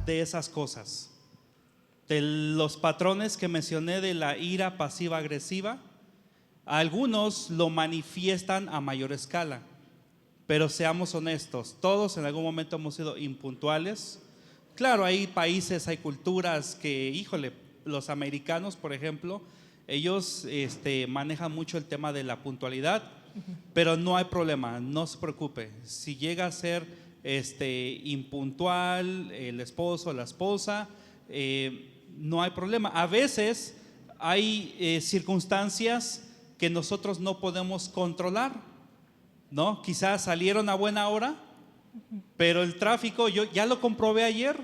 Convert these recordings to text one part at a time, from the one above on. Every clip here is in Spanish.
de esas cosas, de los patrones que mencioné de la ira pasiva-agresiva. Algunos lo manifiestan a mayor escala, pero seamos honestos, todos en algún momento hemos sido impuntuales. Claro, hay países, hay culturas que, híjole, los americanos, por ejemplo, ellos manejan mucho el tema de la puntualidad, pero no hay problema, no se preocupe. Si llega a ser impuntual el esposo o la esposa, no hay problema. A veces hay circunstancias que nosotros no podemos controlar, ¿no? Quizás salieron a buena hora, pero el tráfico, yo ya lo comprobé ayer,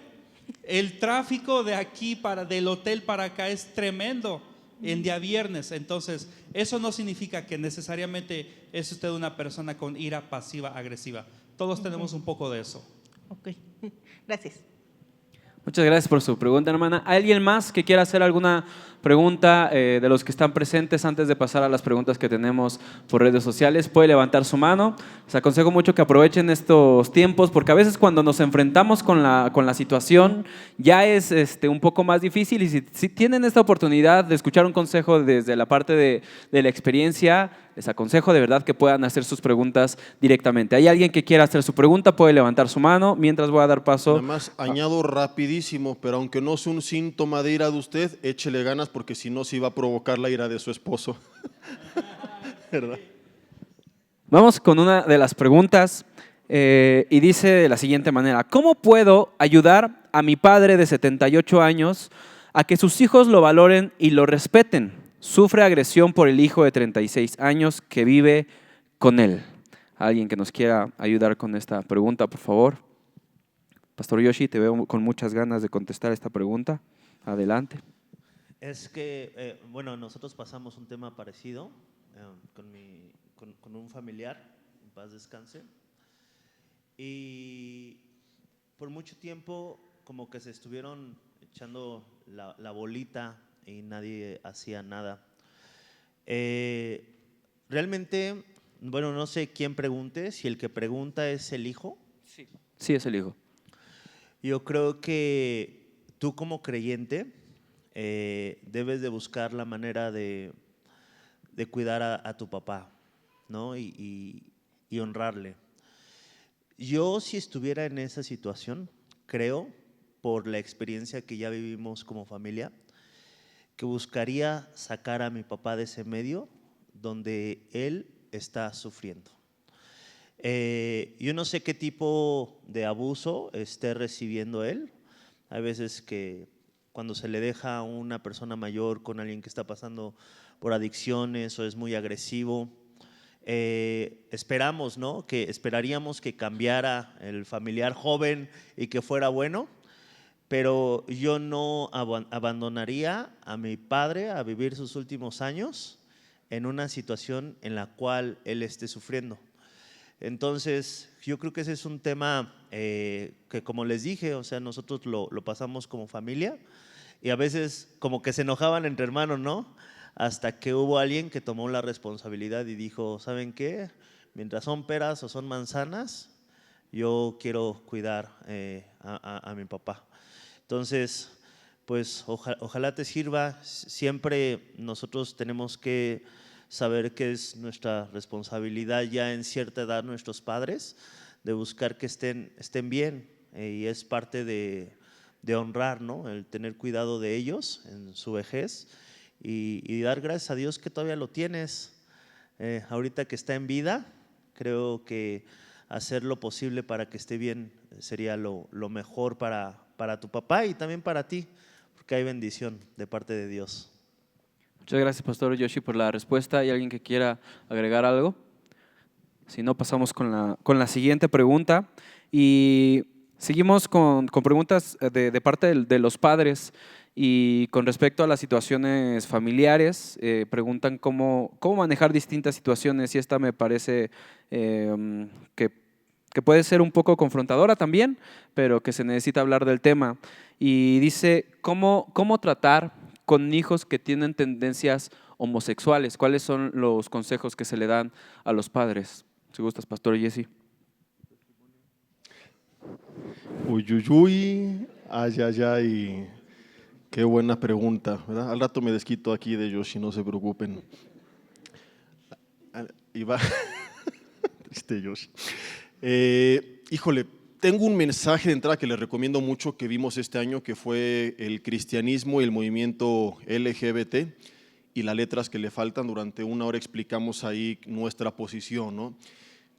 el tráfico de aquí del hotel para acá es tremendo en día viernes. Entonces, eso no significa que necesariamente es usted una persona con ira pasiva agresiva. Todos tenemos un poco de eso. Ok, gracias. Muchas gracias por su pregunta, hermana. ¿Hay alguien más que quiera hacer alguna pregunta de los que están presentes antes de pasar a las preguntas que tenemos por redes sociales? Puede levantar su mano. Les aconsejo mucho que aprovechen estos tiempos porque a veces cuando nos enfrentamos con la situación ya es un poco más difícil y si tienen esta oportunidad de escuchar un consejo desde la parte de la experiencia, les aconsejo de verdad que puedan hacer sus preguntas directamente. ¿Hay alguien que quiera hacer su pregunta? Puede levantar su mano mientras voy a dar paso. Nada más añado rapidísimo, pero aunque no sea un síntoma de ira de usted, échele ganas porque si no, sí va a provocar la ira de su esposo. ¿Verdad? Vamos con una de las preguntas y dice de la siguiente manera: ¿cómo puedo ayudar a mi padre de 78 años a que sus hijos lo valoren y lo respeten? Sufre agresión por el hijo de 36 años que vive con él. ¿Alguien que nos quiera ayudar con esta pregunta, por favor? Pastor Yoshi, te veo con muchas ganas de contestar esta pregunta. Adelante. Es que, bueno, nosotros pasamos un tema parecido con un familiar, en paz descanse, y por mucho tiempo como que se estuvieron echando la bolita y nadie hacía nada. Realmente, bueno, no sé quién pregunte, si el que pregunta es el hijo. Sí, es el hijo. Yo creo que tú como creyente debes de buscar la manera de cuidar a tu papá, ¿no? Y honrarle. Yo si estuviera en esa situación, creo, por la experiencia que ya vivimos como familia, que buscaría sacar a mi papá de ese medio donde él está sufriendo. Yo no sé qué tipo de abuso esté recibiendo él. Hay veces que cuando se le deja a una persona mayor con alguien que está pasando por adicciones o es muy agresivo, esperamos, ¿no? Esperaríamos que cambiara el familiar joven y que fuera bueno, pero yo no abandonaría a mi padre a vivir sus últimos años en una situación en la cual él esté sufriendo. Entonces, yo creo que ese es un tema que, como les dije, o sea, nosotros lo pasamos como familia y a veces como que se enojaban entre hermanos, ¿no? Hasta que hubo alguien que tomó la responsabilidad y dijo, ¿saben qué? Mientras son peras o son manzanas, yo quiero cuidar a mi papá. Entonces, pues ojalá te sirva. Siempre nosotros tenemos que saber que es nuestra responsabilidad ya en cierta edad nuestros padres, de buscar que estén bien y es parte de honrar, ¿no? El tener cuidado de ellos en su vejez y dar gracias a Dios que todavía lo tienes. Ahorita que está en vida, creo que hacer lo posible para que esté bien sería lo mejor para tu papá y también para ti, porque hay bendición de parte de Dios. Muchas gracias, Pastor Yoshi, por la respuesta. ¿Hay alguien que quiera agregar algo? Si no, pasamos con la siguiente pregunta. Y seguimos con preguntas de parte de los padres. Y con respecto a las situaciones familiares, preguntan cómo manejar distintas situaciones. Y esta me parece que puede ser un poco confrontadora también, pero que se necesita hablar del tema. Y dice, ¿cómo tratar con hijos que tienen tendencias homosexuales? ¿Cuáles son los consejos que se le dan a los padres? Si gustas, Pastor Jesse. Uy, uy, uy. Ay, ay, ay. Qué buena pregunta, ¿verdad? Al rato me desquito aquí de Yoshi, no se preocupen. Y va. Triste Yoshi. Híjole, tengo un mensaje de entrada que les recomiendo mucho que vimos este año, que fue el cristianismo y el movimiento LGBT y las letras que le faltan. Durante una hora explicamos ahí nuestra posición, ¿no?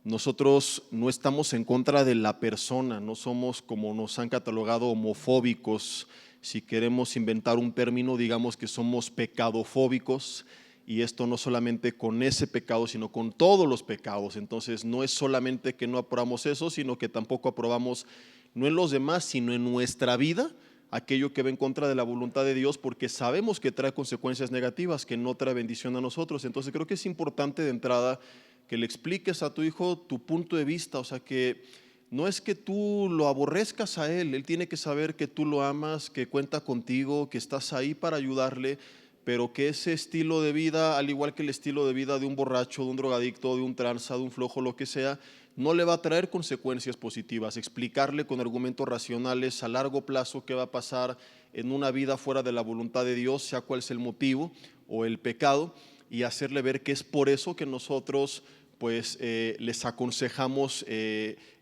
Nosotros no estamos en contra de la persona, no somos, como nos han catalogado, homofóbicos. Si queremos inventar un término, digamos que somos pecadofóbicos, y esto no solamente con ese pecado, sino con todos los pecados. Entonces no es solamente que no aprobamos eso, sino que tampoco aprobamos, no en los demás, sino en nuestra vida, aquello que va en contra de la voluntad de Dios, porque sabemos que trae consecuencias negativas, que no trae bendición a nosotros. Entonces creo que es importante de entrada que le expliques a tu hijo tu punto de vista, o sea, que no es que tú lo aborrezcas a él tiene que saber que tú lo amas, que cuenta contigo, que estás ahí para ayudarle, pero que ese estilo de vida, al igual que el estilo de vida de un borracho, de un drogadicto, de un tranza, de un flojo, lo que sea, no le va a traer consecuencias positivas. Explicarle con argumentos racionales a largo plazo qué va a pasar en una vida fuera de la voluntad de Dios, sea cual sea el motivo o el pecado, y hacerle ver que es por eso que nosotros pues les aconsejamos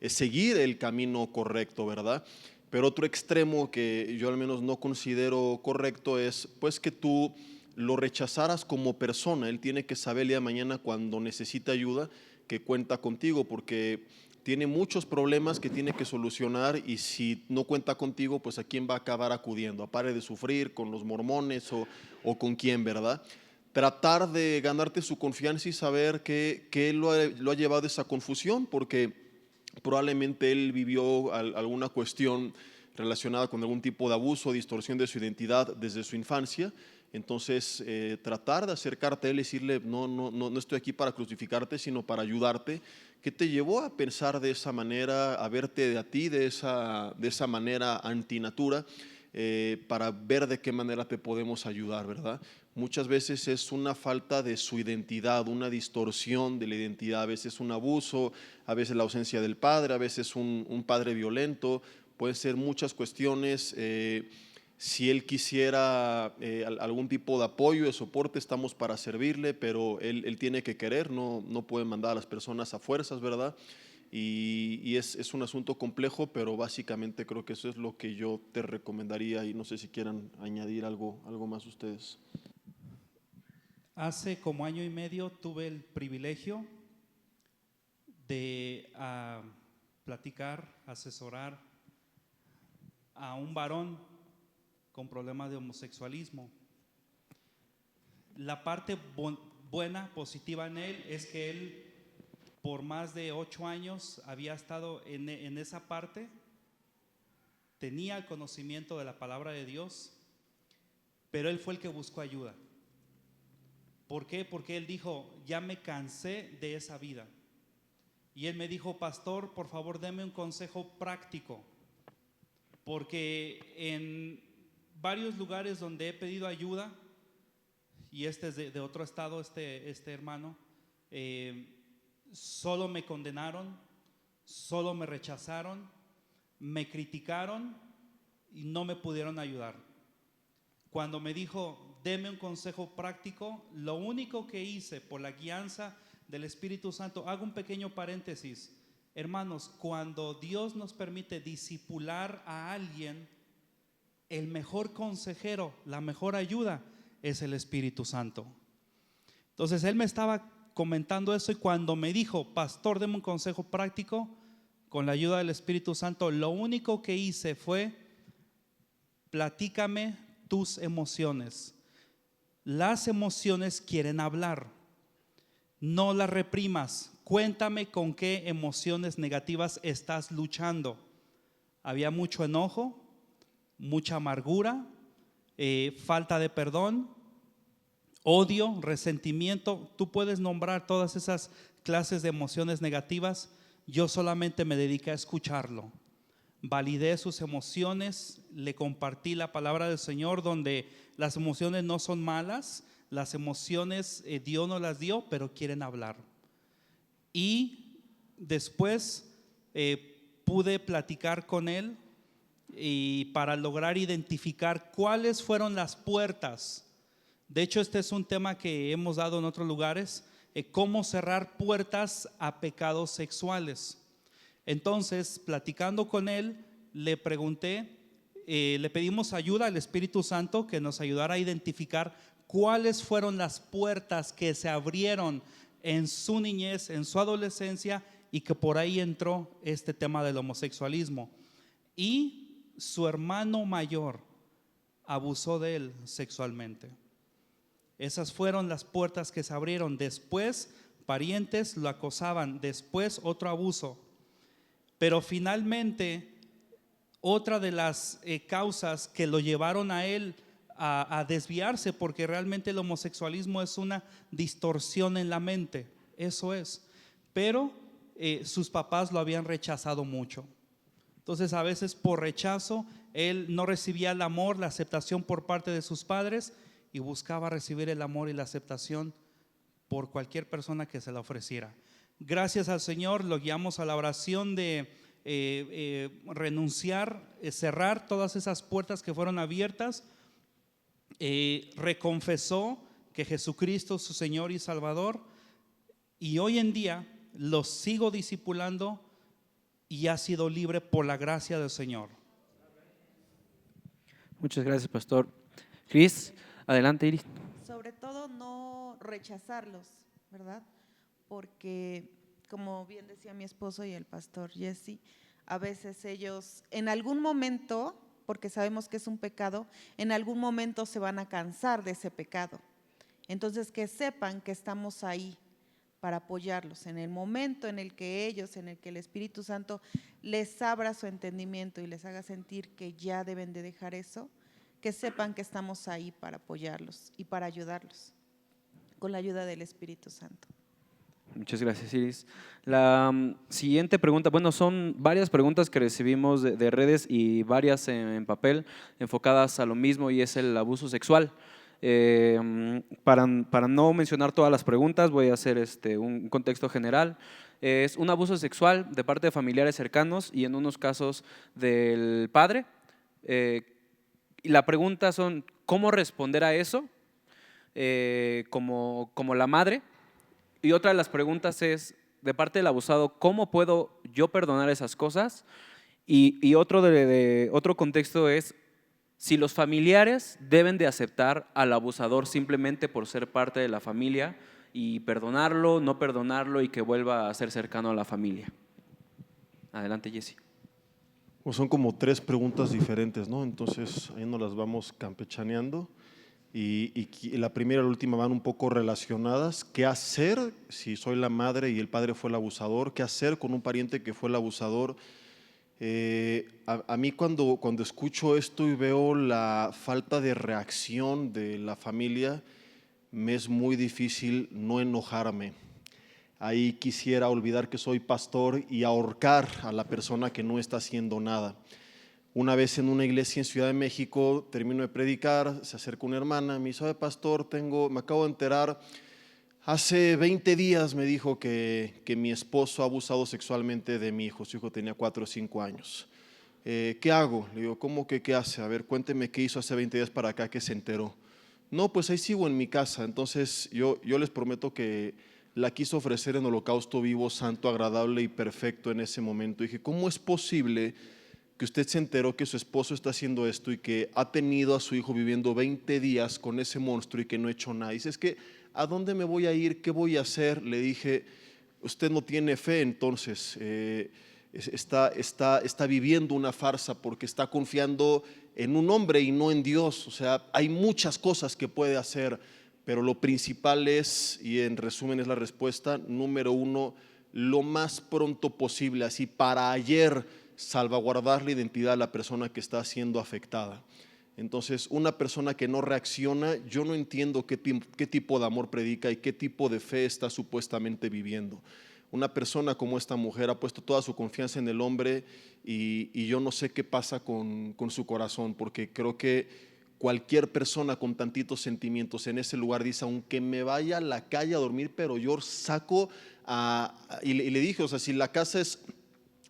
seguir el camino correcto, ¿verdad? Pero otro extremo que yo al menos no considero correcto es pues que tú lo rechazaras como persona. Él tiene que saber el día de mañana, cuando necesita ayuda, que cuenta contigo, porque tiene muchos problemas que tiene que solucionar, y si no cuenta contigo, pues a quién va a acabar acudiendo, a pare de sufrir con los mormones o con quién, ¿verdad? Tratar de ganarte su confianza y saber que lo ha llevado a esa confusión, porque probablemente él vivió alguna cuestión relacionada con algún tipo de abuso o distorsión de su identidad desde su infancia. Entonces, tratar de acercarte a él y decirle, no estoy aquí para crucificarte, sino para ayudarte. ¿Qué te llevó a pensar de esa manera, a verte a ti de esa manera antinatura? Para ver de qué manera te podemos ayudar, ¿verdad? Muchas veces es una falta de su identidad, una distorsión de la identidad, a veces un abuso, a veces la ausencia del padre, a veces un padre violento, pueden ser muchas cuestiones. Si él quisiera algún tipo de apoyo, de soporte, estamos para servirle, pero él tiene que querer, no puede mandar a las personas a fuerzas, ¿verdad? Y es un asunto complejo, pero básicamente creo que eso es lo que yo te recomendaría, y no sé si quieran añadir algo más ustedes. Hace como año y medio tuve el privilegio de platicar, asesorar a un varón con problemas de homosexualismo. La parte buena, positiva en él, es que él por más de 8 años había estado en esa parte, tenía el conocimiento de la palabra de Dios, pero él fue el que buscó ayuda. ¿Por qué? Porque él dijo, ya me cansé de esa vida. Y él me dijo, pastor, por favor, deme un consejo práctico, porque en varios lugares donde he pedido ayuda, y este es de otro estado, este hermano, solo me condenaron, solo me rechazaron, me criticaron y no me pudieron ayudar. Cuando me dijo, deme un consejo práctico, lo único que hice por la guianza del Espíritu Santo, hago un pequeño paréntesis, hermanos, cuando Dios nos permite discipular a alguien, el mejor consejero, la mejor ayuda es el Espíritu Santo. Entonces él me estaba comentando eso, y cuando me dijo, pastor, deme un consejo práctico, con la ayuda del Espíritu Santo, lo único que hice fue, platícame tus emociones. Las emociones quieren hablar, no las reprimas. Cuéntame con qué emociones negativas estás luchando. Había mucho enojo, mucha amargura, falta de perdón, odio, resentimiento. Tú puedes nombrar todas esas clases de emociones negativas. Yo solamente me dediqué a escucharlo. Validé sus emociones, le compartí la palabra del Señor, donde las emociones no son malas, las emociones Dios nos las dio, pero quieren hablar. Y después pude platicar con él y para lograr identificar cuáles fueron las puertas. De hecho, este es un tema que hemos dado en otros lugares, cómo cerrar puertas a pecados sexuales. Entonces, platicando con él, le pregunté, le pedimos ayuda al Espíritu Santo que nos ayudara a identificar cuáles fueron las puertas que se abrieron en su niñez, en su adolescencia, y que por ahí entró este tema del homosexualismo. Y su hermano mayor abusó de él sexualmente. Esas fueron las puertas que se abrieron. Después, parientes lo acosaban. Después, otro abuso. Pero finalmente, otra de las causas que lo llevaron a él a desviarse, porque realmente el homosexualismo es una distorsión en la mente, eso es. Pero sus papás lo habían rechazado mucho. Entonces, a veces por rechazo, él no recibía el amor, la aceptación por parte de sus padres, y buscaba recibir el amor y la aceptación por cualquier persona que se la ofreciera. Gracias al Señor lo guiamos a la oración de renunciar, cerrar todas esas puertas que fueron abiertas. Reconfesó que Jesucristo es su Señor y Salvador, y hoy en día lo sigo discipulando y ha sido libre por la gracia del Señor. Muchas gracias, pastor. Cris, adelante, Iris. Sobre todo no rechazarlos, ¿verdad? Porque, como bien decía mi esposo y el pastor Jesse, a veces ellos en algún momento, porque sabemos que es un pecado, en algún momento se van a cansar de ese pecado. Entonces, que sepan que estamos ahí para apoyarlos en el momento en el que ellos, en el que el Espíritu Santo les abra su entendimiento y les haga sentir que ya deben de dejar eso, que sepan que estamos ahí para apoyarlos y para ayudarlos con la ayuda del Espíritu Santo. Muchas gracias, Iris. La siguiente pregunta, bueno, son varias preguntas que recibimos de redes y varias en papel enfocadas a lo mismo, y es el abuso sexual. Para no mencionar todas las preguntas, voy a hacer un contexto general. Es un abuso sexual de parte de familiares cercanos y en unos casos del padre. Y la pregunta son, ¿cómo responder a eso como la madre? Y otra de las preguntas es, de parte del abusado, ¿cómo puedo yo perdonar esas cosas? Y otro contexto es, si los familiares deben de aceptar al abusador simplemente por ser parte de la familia y perdonarlo, no perdonarlo y que vuelva a ser cercano a la familia. Adelante, Jesse. Pues son como 3 preguntas diferentes, ¿no? Entonces ahí nos las vamos campechaneando. Y la primera y la última van un poco relacionadas. ¿Qué hacer si soy la madre y el padre fue el abusador? ¿Qué hacer con un pariente que fue el abusador? A mí cuando escucho esto y veo la falta de reacción de la familia, me es muy difícil no enojarme. Ahí quisiera olvidar que soy pastor y ahorcar a la persona que no está haciendo nada. Una vez en una iglesia en Ciudad de México, termino de predicar, se acerca una hermana, me dice, "Oye, pastor, me acabo de enterar, hace 20 días me dijo que mi esposo ha abusado sexualmente de mi hijo, su hijo tenía 4 o 5 años. ¿Qué hago?" Le digo, ¿cómo que qué hace? A ver, cuénteme qué hizo hace 20 días para acá que se enteró. No, pues ahí sigo en mi casa. Entonces yo les prometo que la quiso ofrecer en holocausto vivo, santo, agradable y perfecto en ese momento. Dije, ¿cómo es posible que usted se enteró que su esposo está haciendo esto y que ha tenido a su hijo viviendo 20 días con ese monstruo y que no ha hecho nada? Dice, es que ¿a dónde me voy a ir? ¿Qué voy a hacer? Le dije, usted no tiene fe, entonces está viviendo una farsa porque está confiando en un hombre y no en Dios. O sea, hay muchas cosas que puede hacer, pero lo principal es, y en resumen es la respuesta, número 1, lo más pronto posible, así para ayer, salvaguardar la identidad de la persona que está siendo afectada. Entonces, una persona que no reacciona, yo no entiendo qué tipo de amor predica y qué tipo de fe está supuestamente viviendo. Una persona como esta mujer ha puesto toda su confianza en el hombre y yo no sé qué pasa con su corazón, porque creo que cualquier persona con tantitos sentimientos en ese lugar dice, aunque me vaya a la calle a dormir, pero yo saco y le dije, o sea, si la casa es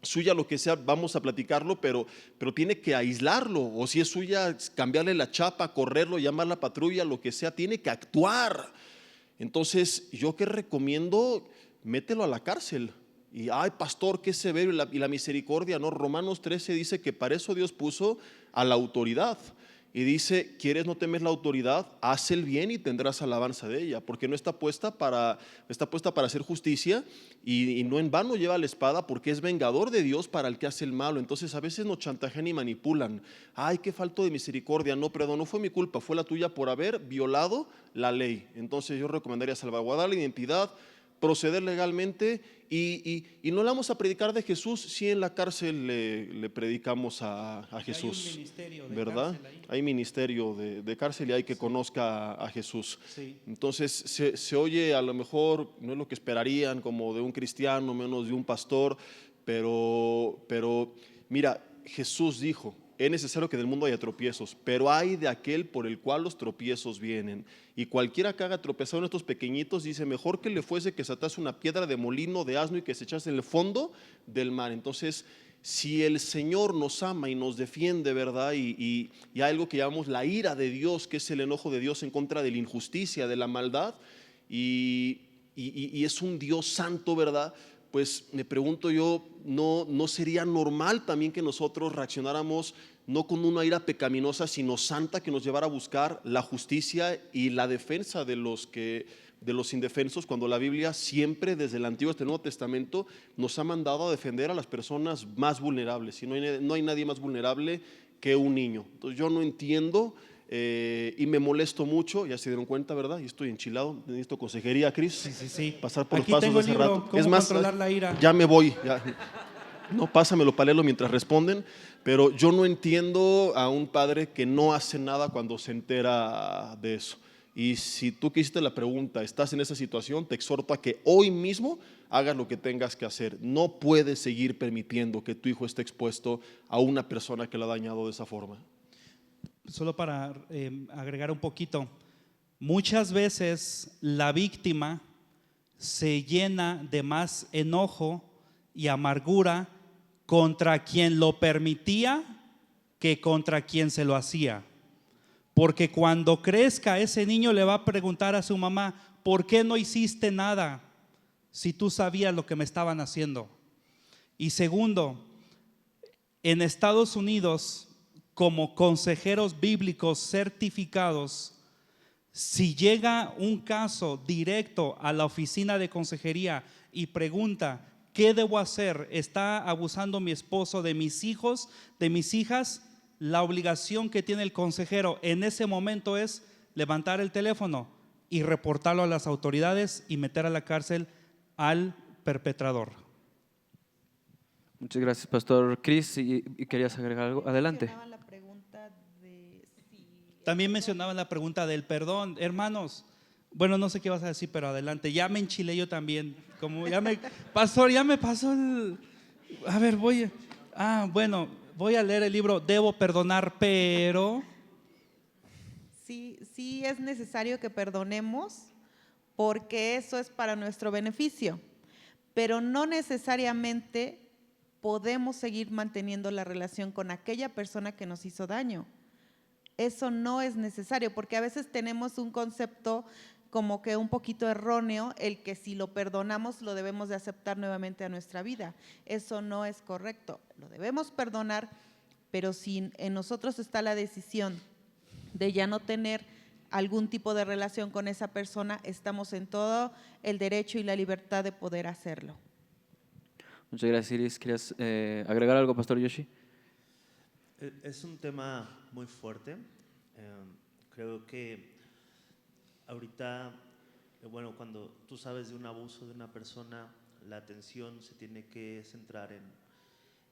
suya lo que sea, vamos a platicarlo, pero tiene que aislarlo, o si es suya, cambiarle la chapa, correrlo, llamar a la patrulla, lo que sea, tiene que actuar. Entonces, yo que recomiendo, mételo a la cárcel. Y, ay, pastor, qué severo, y la misericordia, no, Romanos 13 dice que para eso Dios puso a la autoridad. Y dice, ¿quieres no temer la autoridad? Haz el bien y tendrás alabanza de ella, porque no está puesta para hacer justicia, y no en vano lleva la espada, porque es vengador de Dios para el que hace el malo. Entonces a veces nos chantajean y manipulan. Ay, qué falto de misericordia. No, perdón, no fue mi culpa, fue la tuya por haber violado la ley. Entonces yo recomendaría salvaguardar la identidad, proceder legalmente, y no le vamos a predicar de Jesús si en la cárcel le predicamos a Jesús. Hay un ministerio de ¿Verdad? cárcel ahí. Hay ministerio de cárcel y hay que conozca a Jesús. Sí. Entonces se oye, a lo mejor no es lo que esperarían como de un cristiano, menos de un pastor, pero mira, Jesús dijo, es necesario que en el mundo haya tropiezos, pero hay de aquel por el cual los tropiezos vienen. Y cualquiera que haga tropezar a estos pequeñitos, dice, mejor que le fuese que se atase una piedra de molino de asno y que se echase en el fondo del mar. Entonces, si el Señor nos ama y nos defiende, ¿verdad? Y hay algo que llamamos la ira de Dios, que es el enojo de Dios en contra de la injusticia, de la maldad, y es un Dios santo, ¿verdad? Pues me pregunto yo, ¿no sería normal también que nosotros reaccionáramos no con una ira pecaminosa, sino santa, que nos llevara a buscar la justicia y la defensa de los indefensos, cuando la Biblia siempre, desde el Antiguo hasta el Nuevo Testamento, nos ha mandado a defender a las personas más vulnerables? Y no hay nadie más vulnerable que un niño. Entonces yo no entiendo, y me molesto mucho, ya se dieron cuenta, ¿verdad? Y estoy enchilado, necesito consejería, Cris. Sí. Pasar por Aquí los pasos tengo de el hace libro, rato. ¿Cómo Es más, controlar la ira? ya me voy. Ya. No, pásamelo para leerlo mientras responden, pero yo no entiendo a un padre que no hace nada cuando se entera de eso. Y si tú que hiciste la pregunta, estás en esa situación, te exhorto a que hoy mismo hagas lo que tengas que hacer. No puedes seguir permitiendo que tu hijo esté expuesto a una persona que lo ha dañado de esa forma. Solo para agregar un poquito, muchas veces la víctima se llena de más enojo y amargura contra quien lo permitía que contra quien se lo hacía. Porque cuando crezca, ese niño le va a preguntar a su mamá, ¿por qué no hiciste nada si tú sabías lo que me estaban haciendo? Y segundo, en Estados Unidos, como consejeros bíblicos certificados, si llega un caso directo a la oficina de consejería y pregunta, ¿qué debo hacer? ¿Está abusando mi esposo de mis hijos, de mis hijas? La obligación que tiene el consejero en ese momento es levantar el teléfono y reportarlo a las autoridades y meter a la cárcel al perpetrador. Muchas gracias, Pastor Cris. ¿Y querías agregar algo? Adelante. Mencionaban la pregunta de si También mencionaban la pregunta del perdón. Hermanos, bueno, no sé qué vas a decir, pero adelante. Ya me enchilé yo también. Como pastor, ya me pasó el… A ver, voy a leer el libro Debo perdonar, pero… sí es necesario que perdonemos, porque eso es para nuestro beneficio, pero no necesariamente podemos seguir manteniendo la relación con aquella persona que nos hizo daño. Eso no es necesario, porque a veces tenemos un concepto como que un poquito erróneo, el que si lo perdonamos lo debemos de aceptar nuevamente a nuestra vida. Eso no es correcto, lo debemos perdonar, pero si en nosotros está la decisión de ya no tener algún tipo de relación con esa persona, estamos en todo el derecho y la libertad de poder hacerlo. Muchas gracias, Iris. ¿Querías agregar algo, Pastor Yoshi? Es un tema muy fuerte. Creo que ahorita, cuando tú sabes de un abuso de una persona, la atención se tiene que centrar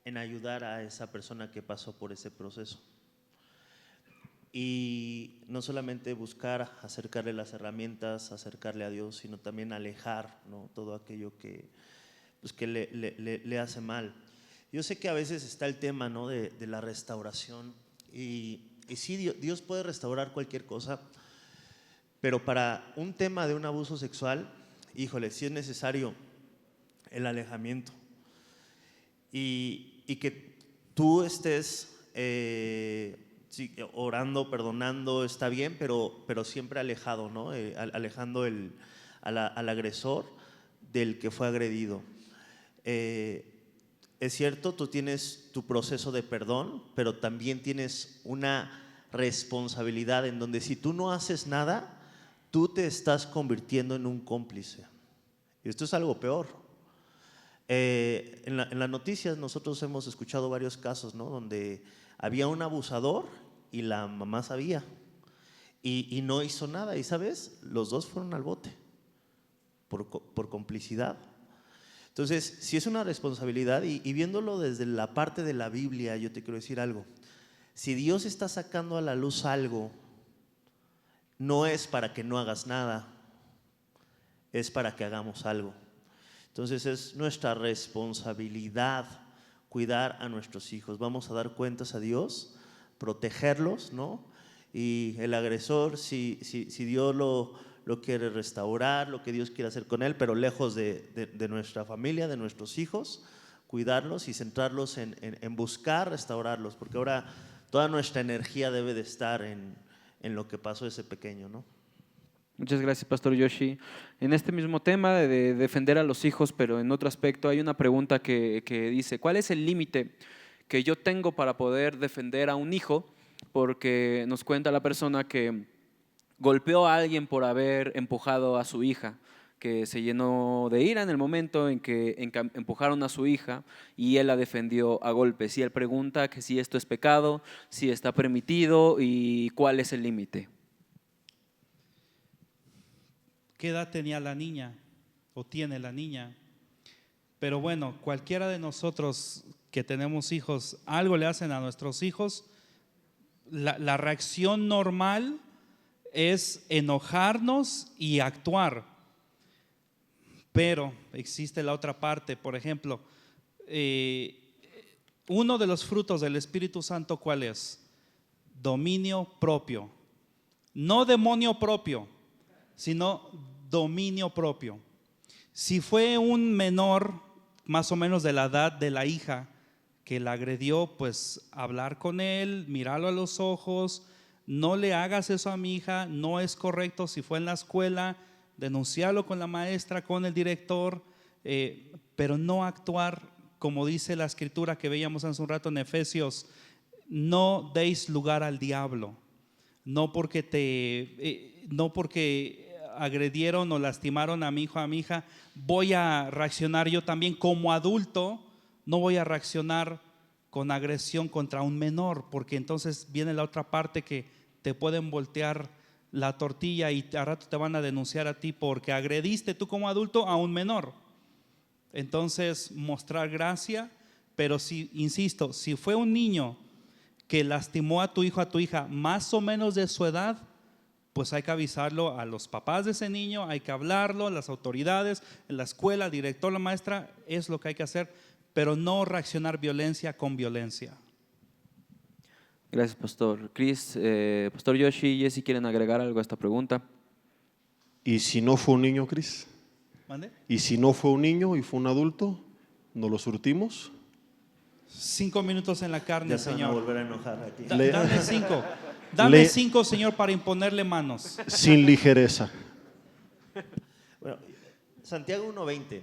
en ayudar a esa persona que pasó por ese proceso. Y no solamente buscar acercarle las herramientas, acercarle a Dios, sino también alejar, ¿no?, todo aquello que le hace mal. Yo sé que a veces está el tema, ¿no?, de la restauración, y sí, Dios puede restaurar cualquier cosa, pero para un tema de un abuso sexual, híjole, sí es necesario el alejamiento. y que tú estés sí, orando, perdonando, está bien, pero siempre alejado, ¿no? Alejando al agresor del que fue agredido. Es cierto, tú tienes tu proceso de perdón, pero también tienes una responsabilidad en donde si tú no haces nada, tú te estás convirtiendo en un cómplice. Y esto es algo peor. En las noticias nosotros hemos escuchado varios casos, ¿no? Donde había un abusador y la mamá sabía y no hizo nada. Y ¿sabes? Los dos fueron al bote por complicidad. Entonces, si es una responsabilidad y viéndolo desde la parte de la Biblia, yo te quiero decir algo. Si Dios está sacando a la luz algo, no es para que no hagas nada, es para que hagamos algo. Entonces es nuestra responsabilidad cuidar a nuestros hijos. Vamos a dar cuentas a Dios, protegerlos, ¿no? Y el agresor, si Dios lo quiere restaurar, lo que Dios quiere hacer con él, pero lejos de nuestra familia, de nuestros hijos, cuidarlos y centrarlos en buscar restaurarlos, porque ahora toda nuestra energía debe de estar en lo que pasó ese pequeño, ¿no? Muchas gracias, Pastor Yoshi. En este mismo tema de defender a los hijos, pero en otro aspecto, hay una pregunta que dice, ¿cuál es el límite que yo tengo para poder defender a un hijo? Porque nos cuenta la persona que golpeó a alguien por haber empujado a su hija, que se llenó de ira en el momento en que empujaron a su hija y él la defendió a golpes. Y él pregunta que si esto es pecado, si está permitido y cuál es el límite. ¿Qué edad tenía la niña o tiene la niña? Pero bueno, cualquiera de nosotros que tenemos hijos, algo le hacen a nuestros hijos, la reacción normal es enojarnos y actuar. Pero existe la otra parte, por ejemplo, uno de los frutos del Espíritu Santo, ¿cuál es? Dominio propio. No demonio propio, sino dominio propio. Si fue un menor, más o menos de la edad de la hija, que la agredió, pues hablar con él, mirarlo a los ojos, no le hagas eso a mi hija, no es correcto. Si fue en la escuela, denunciarlo con la maestra, con el director, pero no actuar como dice la escritura que veíamos hace un rato en Efesios, no deis lugar al diablo, no porque agredieron o lastimaron a mi hijo o a mi hija, voy a reaccionar yo también como adulto, no voy a reaccionar con agresión contra un menor, porque entonces viene la otra parte que te pueden voltear la tortilla y a rato te van a denunciar a ti porque agrediste tú como adulto a un menor. Entonces mostrar gracia, pero si, insisto, si fue un niño que lastimó a tu hijo, a tu hija, más o menos de su edad, pues hay que avisarlo a los papás de ese niño, hay que hablarlo, a las autoridades, en la escuela, el director, la maestra, es lo que hay que hacer, pero no reaccionar violencia con violencia. Gracias, Pastor Chris. Pastor Yoshi y Jesse, ¿quieren agregar algo a esta pregunta? ¿Y si no fue un niño, Chris? ¿Mande? ¿Y si no fue un niño y fue un adulto? ¿Nos lo surtimos? 5 minutos en la carne, Ya se van a Señor. volver a enojar aquí. Dame 5. Dame 5, Señor, para imponerle manos. Sin ligereza. Bueno, Santiago 1:20,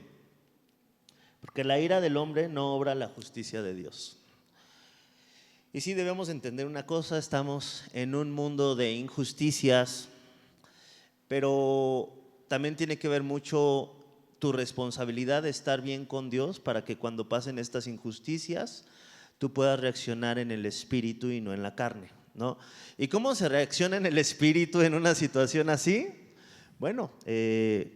porque la ira del hombre no obra la justicia de Dios. Y sí debemos entender una cosa, estamos en un mundo de injusticias, pero también tiene que ver mucho tu responsabilidad de estar bien con Dios para que cuando pasen estas injusticias tú puedas reaccionar en el espíritu y no en la carne, ¿no? ¿Y cómo se reacciona en el espíritu en una situación así? Bueno,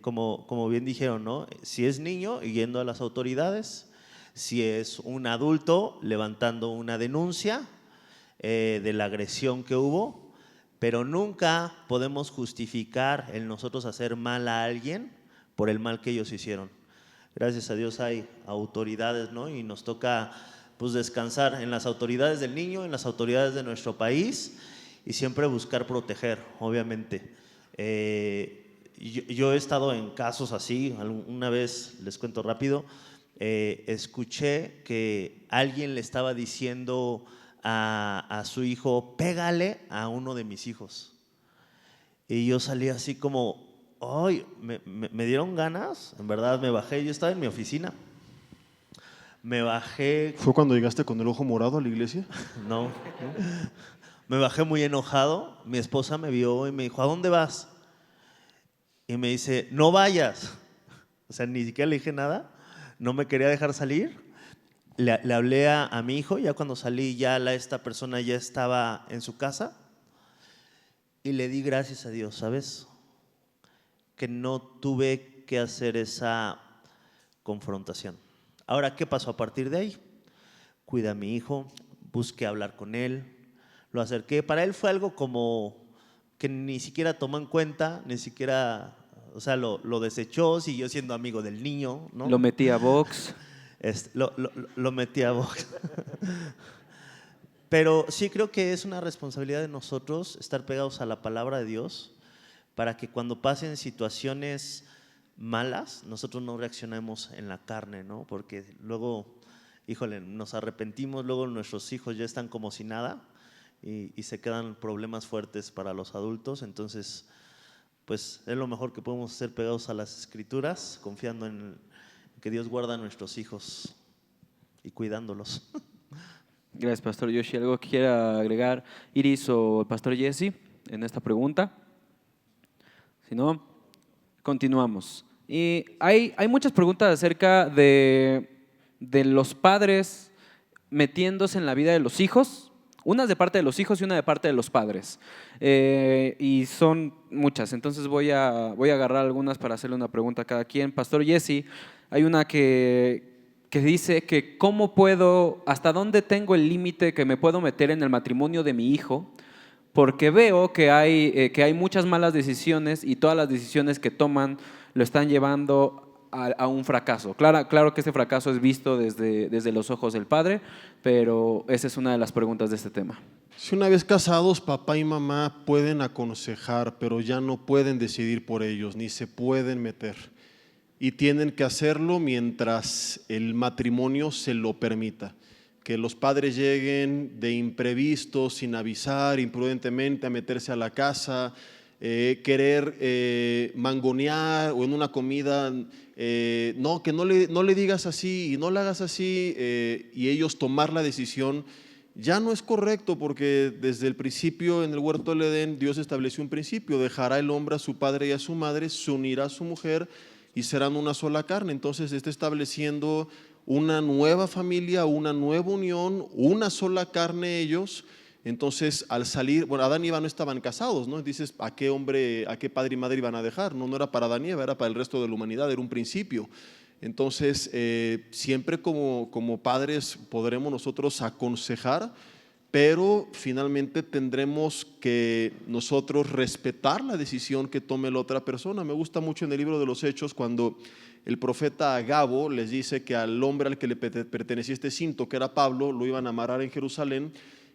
como bien dijeron, ¿no? Si es niño, yendo a las autoridades; si es un adulto, levantando una denuncia de la agresión que hubo, pero nunca podemos justificar el nosotros hacer mal a alguien por el mal que ellos hicieron. Gracias a Dios hay autoridades, ¿no? Y nos toca pues descansar en las autoridades del niño, en las autoridades de nuestro país y siempre buscar proteger, obviamente. Yo he estado en casos así. Una vez, les cuento rápido, escuché que alguien le estaba diciendo a su hijo, pégale a uno de mis hijos. Y yo salí así como, ay, me dieron ganas, en verdad me bajé, yo estaba en mi oficina. Me bajé, ¿Fue cuando llegaste con el ojo morado a la iglesia? no, me bajé muy enojado. Mi esposa me vio y me dijo, ¿a dónde vas? Y me dice, no vayas. O sea, ni siquiera le dije nada, no me quería dejar salir. Le hablé a mi hijo, ya cuando salí, ya esta persona ya estaba en su casa. Y le di gracias a Dios, ¿sabes? Que no tuve que hacer esa confrontación. Ahora, ¿qué pasó a partir de ahí? Cuidé a mi hijo, busqué hablar con él, lo acerqué. Para él fue algo como que ni siquiera tomó en cuenta, ni siquiera, o sea, lo desechó, siguió siendo amigo del niño, ¿no? Lo metí a box. Lo metí a box. Pero sí creo que es una responsabilidad de nosotros estar pegados a la palabra de Dios para que cuando pasen situaciones malas, nosotros no reaccionemos en la carne, ¿no? Porque luego, híjole, nos arrepentimos, luego nuestros hijos ya están como si nada y se quedan problemas fuertes para los adultos. Entonces, pues es lo mejor que podemos hacer pegados a las Escrituras, confiando en que Dios guarda a nuestros hijos y cuidándolos. Gracias, Pastor Yoshi. ¿Algo que quiera agregar Iris o el Pastor Jesse en esta pregunta? Si no, continuamos. Y hay muchas preguntas acerca de los padres metiéndose en la vida de los hijos. Una de parte de los hijos y una de parte de los padres. Y son muchas, entonces voy a agarrar algunas para hacerle una pregunta a cada quien. Pastor Jesse, hay una que dice que hasta dónde tengo el límite que me puedo meter en el matrimonio de mi hijo, porque veo que hay muchas malas decisiones y todas las decisiones que toman lo están llevando a un fracaso. Claro que este fracaso es visto desde los ojos del padre, pero esa es una de las preguntas de este tema. Si una vez casados, papá y mamá pueden aconsejar, pero ya no pueden decidir por ellos, ni se pueden meter. Y tienen que hacerlo mientras el matrimonio se lo permita. Que los padres lleguen de imprevisto, sin avisar, imprudentemente a meterse a la casa, querer mangonear o en una comida, no, que no le digas así y no le hagas así, y ellos tomar la decisión, ya no es correcto, porque desde el principio en el huerto del Edén Dios estableció un principio: dejará el hombre a su padre y a su madre, se unirá a su mujer y serán una sola carne. Entonces está estableciendo una nueva familia, una nueva unión, una sola carne ellos. Entonces al salir, bueno, Adán y Eva no estaban casados, ¿no? Dices, ¿a qué hombre, a qué padre y madre iban a dejar? No era para Adán y Eva, era para el resto de la humanidad, era un principio. Entonces siempre como padres podremos nosotros aconsejar, pero finalmente tendremos que nosotros respetar la decisión que tome la otra persona. Me gusta mucho en el libro de los Hechos cuando el profeta Agabo les dice que al hombre al que le pertenecía este cinto, que era Pablo, lo iban a amarrar en Jerusalén,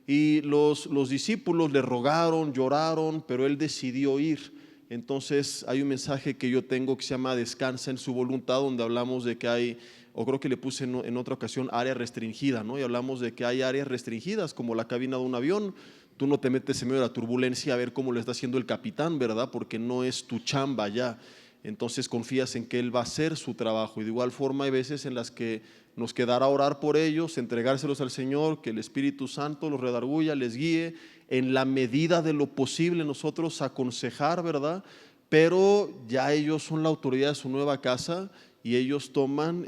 y los discípulos le rogaron, lloraron, pero él decidió ir. Entonces hay un mensaje que yo tengo que se llama Descansa en su voluntad, donde hablamos de que hay, o creo que le puse en otra ocasión, área restringida, ¿no? Y hablamos de que hay áreas restringidas, como la cabina de un avión. Tú no te metes en medio de la turbulencia a ver cómo lo está haciendo el capitán, ¿verdad? Porque no es tu chamba ya. Entonces confías en que él va a hacer su trabajo. Y de igual forma hay veces en las que nos quedará orar por ellos, entregárselos al Señor, que el Espíritu Santo los redarguya, les guíe, en la medida de lo posible nosotros aconsejar, ¿verdad? Pero ya ellos son la autoridad de su nueva casa y ellos toman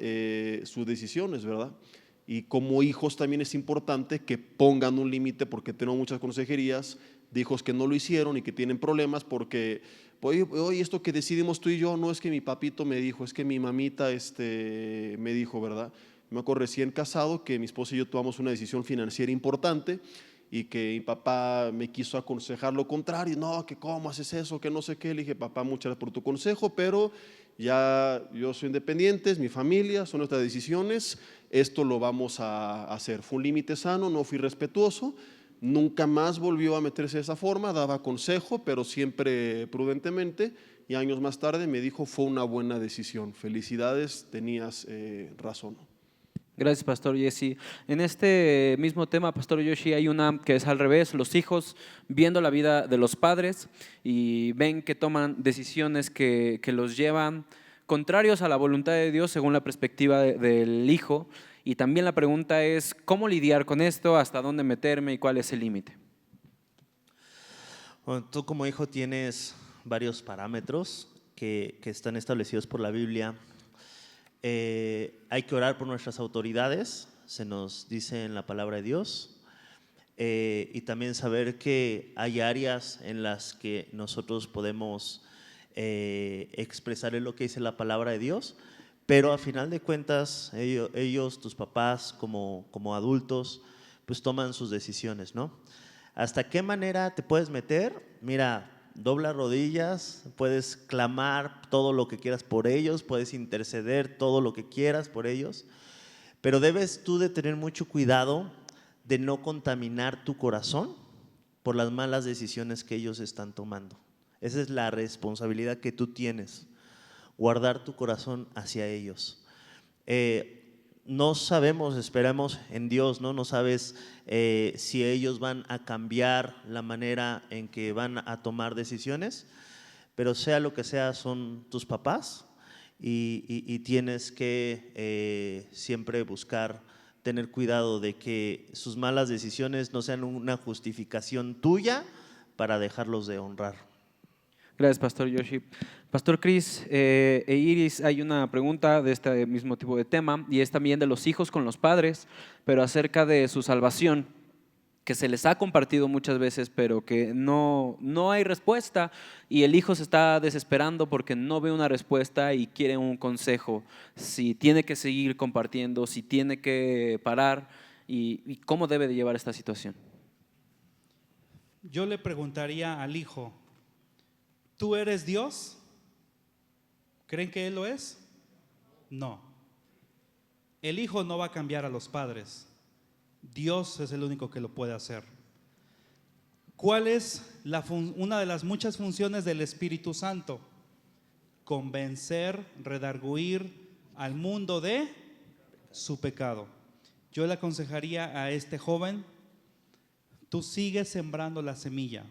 sus decisiones, ¿verdad? Y como hijos también es importante que pongan un límite, porque tengo muchas consejerías de hijos que no lo hicieron y que tienen problemas porque, oye, esto que decidimos tú y yo, no es que mi papito me dijo, es que mi mamita me dijo, ¿verdad? Me acuerdo recién casado que mi esposa y yo tomamos una decisión financiera importante y que mi papá me quiso aconsejar lo contrario. No, que cómo haces eso, que no sé qué. Le dije, papá, muchas gracias por tu consejo, pero ya yo soy independiente, es mi familia, son nuestras decisiones, esto lo vamos a hacer. Fue un límite sano, no fui respetuoso, nunca más volvió a meterse de esa forma, daba consejo, pero siempre prudentemente, y años más tarde me dijo, fue una buena decisión, felicidades, tenías razón. Gracias, Pastor Jesse. En este mismo tema, Pastor Yoshi, hay una que es al revés, los hijos viendo la vida de los padres y ven que toman decisiones que los llevan contrarios a la voluntad de Dios según la perspectiva del hijo. Y también la pregunta es, ¿cómo lidiar con esto? ¿Hasta dónde meterme y cuál es el límite? Bueno, tú como hijo tienes varios parámetros que están establecidos por la Biblia. Hay que orar por nuestras autoridades, se nos dice en la palabra de Dios, y también saber que hay áreas en las que nosotros podemos expresar lo que dice la palabra de Dios, pero a final de cuentas ellos tus papás como adultos, pues toman sus decisiones, ¿no? ¿Hasta qué manera te puedes meter? Mira, dobla rodillas, puedes clamar todo lo que quieras por ellos, puedes interceder todo lo que quieras por ellos, pero debes tú de tener mucho cuidado de no contaminar tu corazón por las malas decisiones que ellos están tomando. Esa es la responsabilidad que tú tienes, guardar tu corazón hacia ellos. No sabemos, esperamos en Dios, no sabes si ellos van a cambiar la manera en que van a tomar decisiones, pero sea lo que sea, son tus papás y tienes que siempre buscar tener cuidado de que sus malas decisiones no sean una justificación tuya para dejarlos de honrar. Gracias, Pastor Yoshi. Pastor Chris e Iris, hay una pregunta de este mismo tipo de tema y es también de los hijos con los padres, pero acerca de su salvación, que se les ha compartido muchas veces, pero que no hay respuesta y el hijo se está desesperando porque no ve una respuesta y quiere un consejo, si tiene que seguir compartiendo, si tiene que parar y cómo debe de llevar esta situación. Yo le preguntaría al hijo, ¿tú eres Dios? ¿Creen que Él lo es? No. El hijo no va a cambiar a los padres. Dios es el único que lo puede hacer. ¿Cuál es una de las muchas funciones del Espíritu Santo? Convencer, redarguir al mundo de su pecado. Yo le aconsejaría a este joven, tú sigues sembrando la semilla.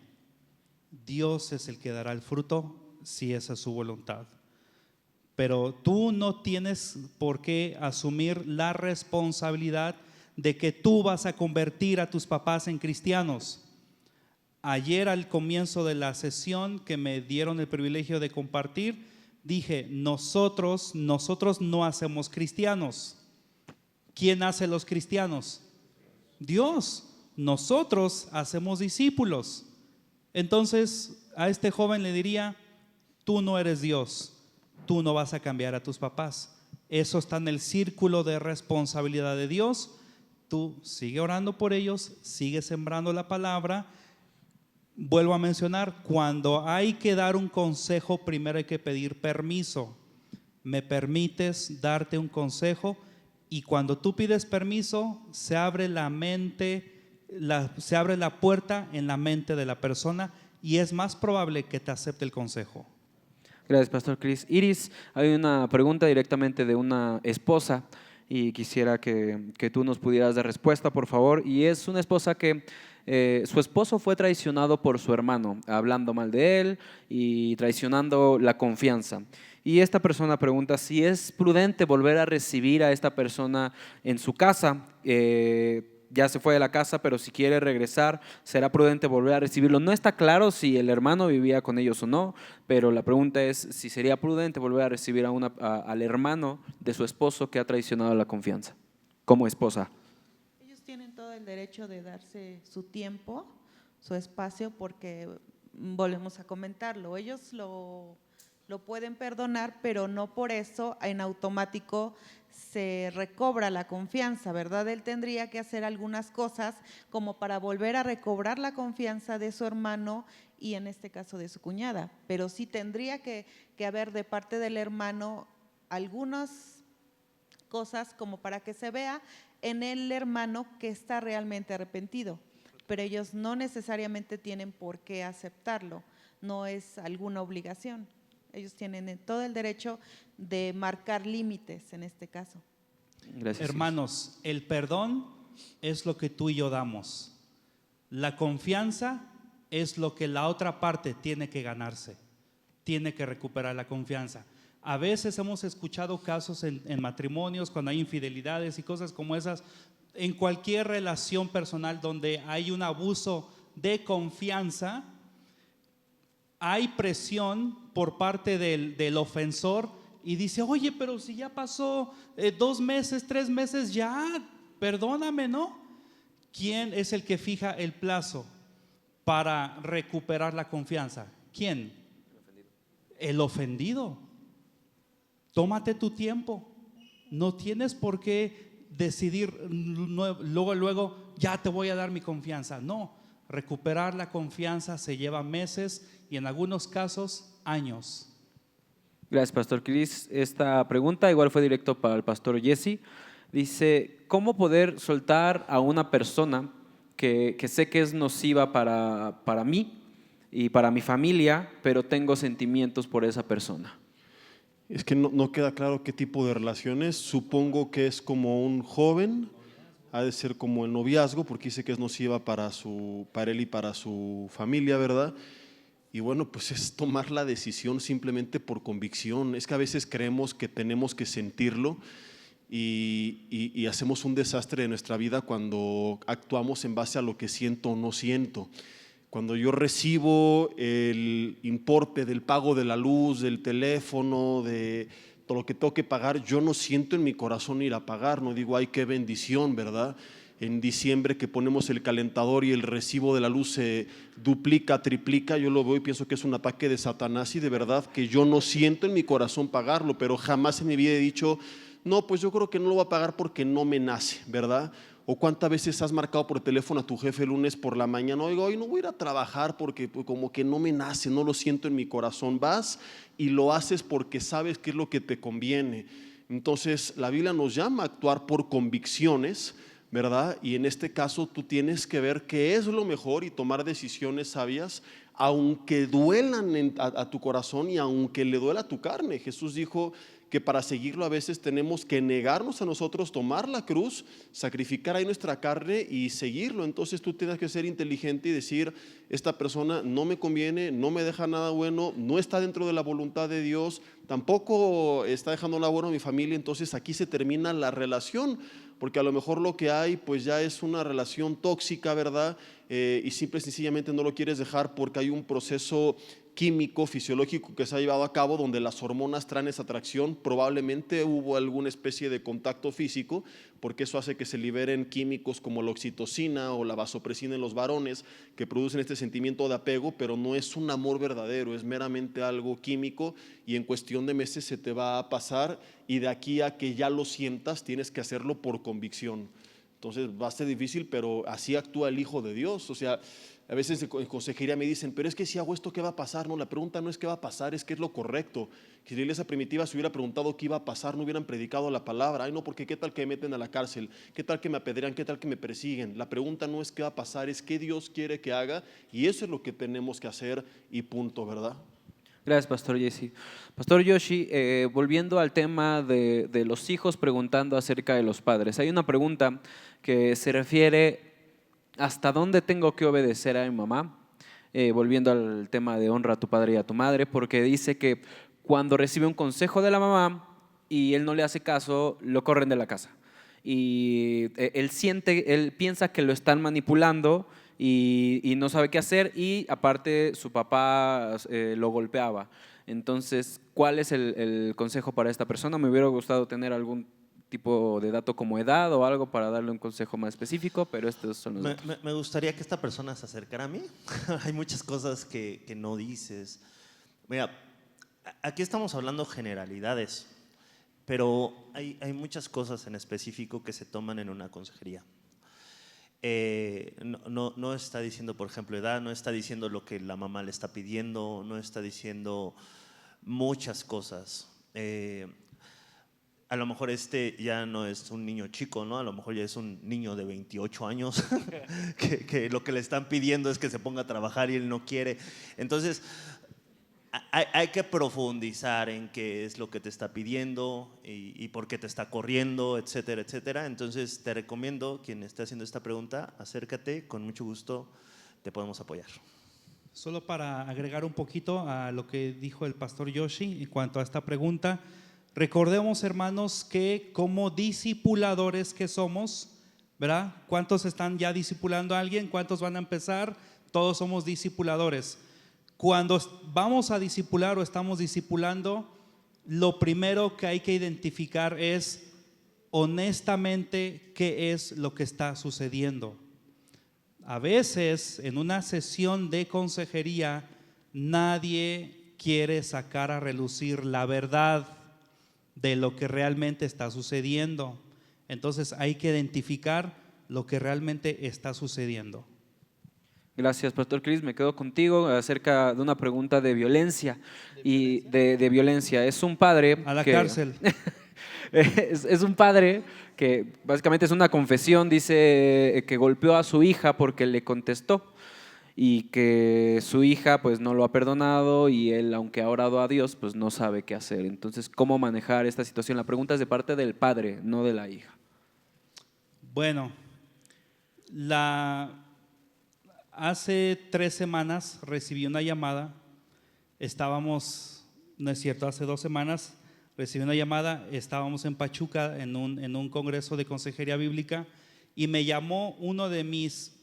Dios es el que dará el fruto si esa es su voluntad. Pero tú no tienes por qué asumir la responsabilidad de que tú vas a convertir a tus papás en cristianos. Ayer al comienzo de la sesión que me dieron el privilegio de compartir, dije, nosotros no hacemos cristianos. ¿Quién hace los cristianos? Dios. Nosotros hacemos discípulos. Entonces a este joven le diría, tú no eres Dios, tú no vas a cambiar a tus papás. Eso está en el círculo de responsabilidad de Dios. Tú sigue orando por ellos, sigue sembrando la palabra. Vuelvo a mencionar, cuando hay que dar un consejo, primero hay que pedir permiso. ¿Me permites darte un consejo? Y cuando tú pides permiso, se abre la puerta en la mente de la persona y es más probable que te acepte el consejo. Gracias, Pastor Chris. Iris, hay una pregunta directamente de una esposa y quisiera que tú nos pudieras dar respuesta, por favor. Y es una esposa que su esposo fue traicionado por su hermano, hablando mal de él y traicionando la confianza. Y esta persona pregunta si es prudente volver a recibir a esta persona en su casa. Ya se fue de la casa, pero si quiere regresar, será prudente volver a recibirlo. No está claro si el hermano vivía con ellos o no, pero la pregunta es si sería prudente volver a recibir al hermano de su esposo que ha traicionado la confianza, como esposa. Ellos tienen todo el derecho de darse su tiempo, su espacio, porque volvemos a comentarlo. Ellos lo pueden perdonar, pero no por eso en automático se recobra la confianza, ¿verdad? Él tendría que hacer algunas cosas como para volver a recobrar la confianza de su hermano y en este caso de su cuñada, pero sí tendría que haber de parte del hermano algunas cosas como para que se vea en el hermano que está realmente arrepentido, pero ellos no necesariamente tienen por qué aceptarlo, no es alguna obligación. Ellos tienen todo el derecho de marcar límites en este caso. Gracias. Hermanos, el perdón es lo que tú y yo damos. La confianza es lo que la otra parte tiene que ganarse, tiene que recuperar la confianza. A veces hemos escuchado casos en matrimonios cuando hay infidelidades y cosas como esas, en cualquier relación personal donde hay un abuso de confianza, hay presión por parte del ofensor y dice, oye, pero si ya pasó 2 meses, 3 meses, ya, perdóname, ¿no? ¿Quién es el que fija el plazo para recuperar la confianza? ¿Quién? El ofendido. Tómate tu tiempo. No tienes por qué decidir luego, ya te voy a dar mi confianza. No, recuperar la confianza se lleva meses y en algunos casos años. Gracias, Pastor Cris. Esta pregunta igual fue directo para el Pastor Jesse. Dice, ¿cómo poder soltar a una persona que sé que es nociva para mí y para mi familia, pero tengo sentimientos por esa persona? Es que no queda claro qué tipo de relaciones. Supongo que es como un joven, ha de ser como el noviazgo, porque dice que es nociva para él y para su familia, ¿verdad? Y bueno, pues es tomar la decisión simplemente por convicción. Es que a veces creemos que tenemos que sentirlo y hacemos un desastre de nuestra vida cuando actuamos en base a lo que siento o no siento. Cuando yo recibo el importe del pago de la luz, del teléfono, de todo lo que tengo que pagar, yo no siento en mi corazón ir a pagar, no digo, ay, qué bendición, ¿verdad? En diciembre que ponemos el calentador y el recibo de la luz se duplica, triplica, yo lo veo y pienso que es un ataque de Satanás y de verdad que yo no siento en mi corazón pagarlo, pero jamás en mi vida he dicho, no, pues yo creo que no lo voy a pagar porque no me nace, ¿verdad? O cuántas veces has marcado por teléfono a tu jefe el lunes por la mañana, oiga, hoy no voy a ir a trabajar porque pues, como que no me nace, no lo siento en mi corazón. Vas y lo haces porque sabes qué es lo que te conviene. Entonces la Biblia nos llama a actuar por convicciones, ¿verdad? Y en este caso tú tienes que ver qué es lo mejor y tomar decisiones sabias, aunque duelan a tu corazón y aunque le duela a tu carne. Jesús dijo que para seguirlo a veces tenemos que negarnos a nosotros, tomar la cruz, sacrificar ahí nuestra carne y seguirlo. Entonces tú tienes que ser inteligente y decir, esta persona no me conviene, no me deja nada bueno, no está dentro de la voluntad de Dios, tampoco está dejando nada bueno a mi familia, entonces aquí se termina la relación, porque a lo mejor lo que hay pues ya es una relación tóxica, ¿verdad? Y simple y sencillamente no lo quieres dejar porque hay un proceso químico, fisiológico que se ha llevado a cabo donde las hormonas traen esa atracción, probablemente hubo alguna especie de contacto físico, porque eso hace que se liberen químicos como la oxitocina o la vasopresina en los varones que producen este sentimiento de apego, pero no es un amor verdadero, es meramente algo químico y en cuestión de meses se te va a pasar y de aquí a que ya lo sientas tienes que hacerlo por convicción. Entonces va a ser difícil, pero así actúa el Hijo de Dios. O sea, a veces en consejería me dicen, pero es que si hago esto, ¿qué va a pasar? No, la pregunta no es qué va a pasar, es qué es lo correcto. Que si la iglesia primitiva se hubiera preguntado qué iba a pasar, no hubieran predicado la palabra. Ay, no, porque qué tal que me meten a la cárcel, qué tal que me apedrean, qué tal que me persiguen. La pregunta no es qué va a pasar, es qué Dios quiere que haga y eso es lo que tenemos que hacer y punto, ¿verdad? Gracias, Pastor Jesse. Pastor Yoshi, volviendo al tema de los hijos preguntando acerca de los padres. Hay una pregunta que se refiere ¿hasta dónde tengo que obedecer a mi mamá? Volviendo al tema de honra a tu padre y a tu madre, porque dice que cuando recibe un consejo de la mamá y él no le hace caso, lo corren de la casa. Y él piensa que lo están manipulando y no sabe qué hacer y aparte su papá lo golpeaba. Entonces, ¿cuál es el consejo para esta persona? Me hubiera gustado tener algún tipo de dato como edad o algo para darle un consejo más específico, pero estos son los datos. Me gustaría que esta persona se acercara a mí. Hay muchas cosas que no dices. Mira, aquí estamos hablando generalidades, pero hay muchas cosas en específico que se toman en una consejería. No está diciendo, por ejemplo, edad, no está diciendo lo que la mamá le está pidiendo, no está diciendo muchas cosas. A lo mejor ya no es un niño chico, ¿no? A lo mejor ya es un niño de 28 años que lo que le están pidiendo es que se ponga a trabajar y él no quiere. Entonces, hay que profundizar en qué es lo que te está pidiendo y por qué te está corriendo, etcétera, etcétera. Entonces te recomiendo, quien esté haciendo esta pregunta, acércate, con mucho gusto te podemos apoyar. Solo para agregar un poquito a lo que dijo el pastor Yoshi en cuanto a esta pregunta, recordemos, hermanos, que como discipuladores que somos, ¿verdad? ¿Cuántos están ya discipulando a alguien? ¿Cuántos van a empezar? Todos somos discipuladores. Cuando vamos a discipular o estamos discipulando, lo primero que hay que identificar es honestamente qué es lo que está sucediendo. A veces en una sesión de consejería nadie quiere sacar a relucir la verdad de lo que realmente está sucediendo. Entonces hay que identificar lo que realmente está sucediendo. Gracias, Pastor Chris. Me quedo contigo acerca de una pregunta de violencia. De violencia. Es un padre A la que, cárcel. es un padre que básicamente es una confesión, dice que golpeó a su hija porque le contestó y que su hija pues no lo ha perdonado y él, aunque ha orado a Dios, pues no sabe qué hacer. Entonces, ¿cómo manejar esta situación? La pregunta es de parte del padre, no de la hija. Bueno, hace 3 semanas recibí una llamada, no es cierto, hace 2 semanas recibí una llamada, estábamos en Pachuca en un congreso de consejería bíblica y me llamó uno de mis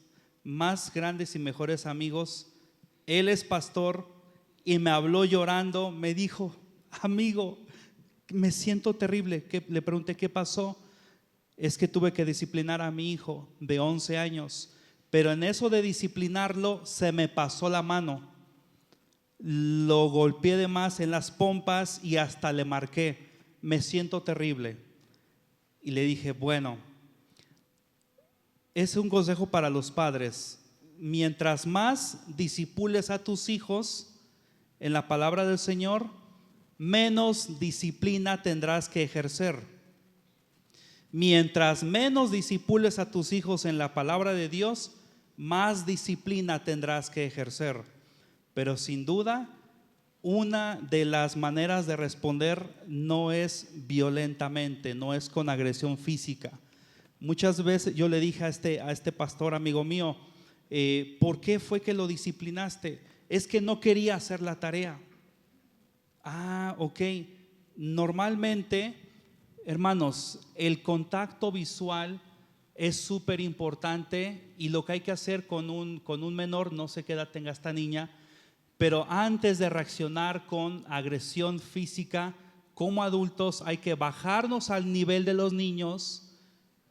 más grandes y mejores amigos. Él es pastor y me habló llorando, me dijo: amigo, me siento terrible. Le pregunté qué pasó. Es que tuve que disciplinar a mi hijo de 11 años, pero en eso de disciplinarlo se me pasó la mano. Lo golpeé de más en las pompas y hasta le marqué. Me siento terrible. Y le dije, bueno, es un consejo para los padres. Mientras más discipules a tus hijos en la palabra del Señor, menos disciplina tendrás que ejercer. Mientras menos discipules a tus hijos en la palabra de Dios, más disciplina tendrás que ejercer. Pero sin duda, una de las maneras de responder no es violentamente, no es con agresión física. Muchas veces yo le dije a este pastor amigo mío, ¿por qué fue que lo disciplinaste? Es que no quería hacer la tarea. Ok. Normalmente, hermanos, el contacto visual es súper importante y lo que hay que hacer con un menor, no sé qué edad tenga esta niña, pero antes de reaccionar con agresión física, como adultos hay que bajarnos al nivel de los niños.